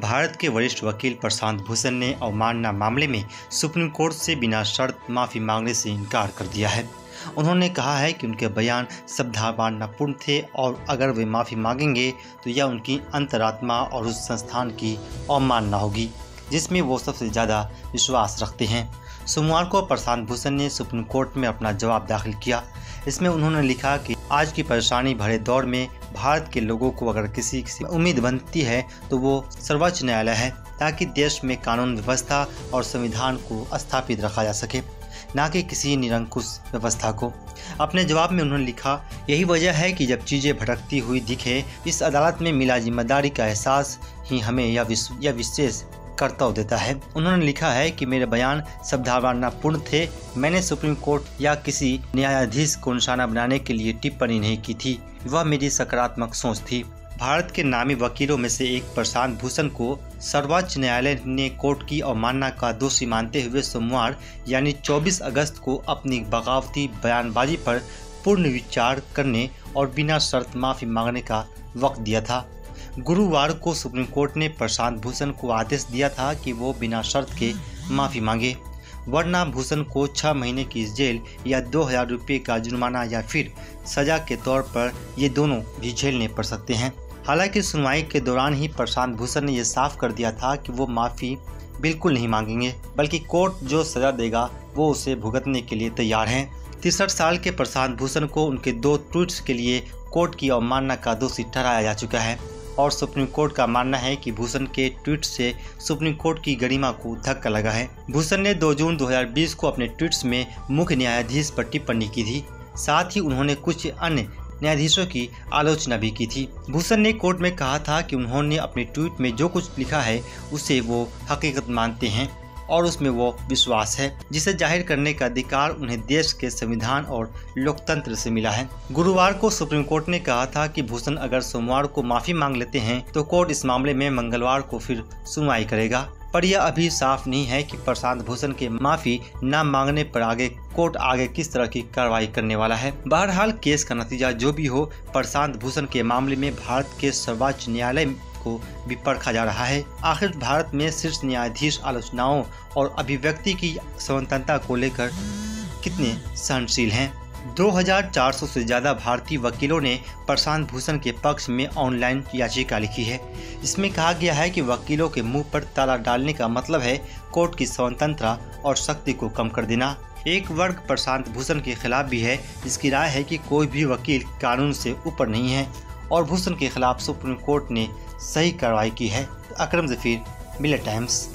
भारत के वरिष्ठ वकील प्रशांत भूषण ने अवमानना मामले में सुप्रीम कोर्ट से बिना शर्त माफ़ी मांगने से इनकार कर दिया है। उन्होंने कहा है कि उनके बयान सद्भावनापूर्ण थे और अगर वे माफ़ी मांगेंगे तो यह उनकी अंतरात्मा और उस संस्थान की अवमानना होगी जिसमें वो सबसे ज़्यादा विश्वास रखते हैं। सोमवार को प्रशांत भूषण ने सुप्रीम कोर्ट में अपना जवाब दाखिल किया। इसमें उन्होंने लिखा कि आज की परेशानी भरे दौर में भारत के लोगों को अगर किसी से उम्मीद बनती है तो वो सर्वोच्च न्यायालय है, ताकि देश में कानून व्यवस्था और संविधान को स्थापित रखा जा सके, न कि किसी निरंकुश व्यवस्था को। अपने जवाब में उन्होंने लिखा, यही वजह है कि जब चीज़ें भटकती हुई दिखे, इस अदालत में मिला जिम्मेदारी का एहसास ही हमें यह विशेष कर्तव्य देता है। उन्होंने लिखा है कि मेरे बयान सद्भावनापूर्ण थे। मैंने सुप्रीम कोर्ट या किसी न्यायाधीश को निशाना बनाने के लिए टिप्पणी नहीं की थी, वह मेरी सकारात्मक सोच थी। भारत के नामी वकीलों में से एक प्रशांत भूषण को सर्वोच्च न्यायालय ने कोर्ट की अवमानना का दोषी मानते हुए सोमवार यानी 24 अगस्त को अपनी बगावती बयानबाजी पर पूर्ण विचार करने और बिना शर्त माफ़ी मांगने का वक्त दिया था। गुरुवार को सुप्रीम कोर्ट ने प्रशांत भूषण को आदेश दिया था कि वो बिना शर्त के माफ़ी मांगे, वरना भूषण को 6 महीने की जेल या 2000 रुपये का जुर्माना या फिर सजा के तौर पर ये दोनों भी झेलने पड़ सकते हैं। हालांकि सुनवाई के दौरान ही प्रशांत भूषण ने यह साफ कर दिया था कि वो माफ़ी बिल्कुल नहीं मांगेंगे, बल्कि कोर्ट जो सज़ा देगा वो उसे भुगतने के लिए तैयार हैं। 63 साल के प्रशांत भूषण को उनके 2 ट्वीट्स के लिए कोर्ट की अवमानना का दोषी ठहराया जा चुका है और सुप्रीम कोर्ट का मानना है कि भूषण के ट्वीट से सुप्रीम कोर्ट की गरिमा को धक्का लगा है। भूषण ने 2 जून 2020 को अपने ट्वीट्स में मुख्य न्यायाधीश पर टिप्पणी की थी। साथ ही उन्होंने कुछ अन्य न्यायाधीशों की आलोचना भी की थी। भूषण ने कोर्ट में कहा था कि उन्होंने अपने ट्वीट में जो कुछ लिखा है उसे वो हकीकत मानते हैं और उसमें वो विश्वास है, जिसे जाहिर करने का अधिकार उन्हें देश के संविधान और लोकतंत्र से मिला है। गुरुवार को सुप्रीम कोर्ट ने कहा था कि भूषण अगर सोमवार को माफी मांग लेते हैं तो कोर्ट इस मामले में मंगलवार को फिर सुनवाई करेगा, पर यह अभी साफ नहीं है कि प्रशांत भूषण के माफी न मांगने पर कोर्ट आगे किस तरह की कार्रवाई करने वाला है। बहरहाल केस का नतीजा जो भी हो, प्रशांत भूषण के मामले में भारत के सर्वोच्च न्यायालय को भी परखा जा रहा है। आखिर भारत में शीर्ष न्यायाधीश आलोचनाओं और अभिव्यक्ति की स्वतंत्रता को लेकर कितने सहनशील हैं। 2400 से ज़्यादा भारतीय वकीलों ने प्रशांत भूषण के पक्ष में ऑनलाइन याचिका लिखी है। इसमें कहा गया है कि वकीलों के मुंह पर ताला डालने का मतलब है कोर्ट की स्वतंत्रता और शक्ति को कम कर देना। एक वर्ग प्रशांत भूषण के खिलाफ भी है, जिसकी राय है कि कोई भी वकील कानून से ऊपर नहीं है और भूषण के खिलाफ सुप्रीम कोर्ट ने सही कार्रवाई की है। अकरम जफीर, मिरर टाइम्स।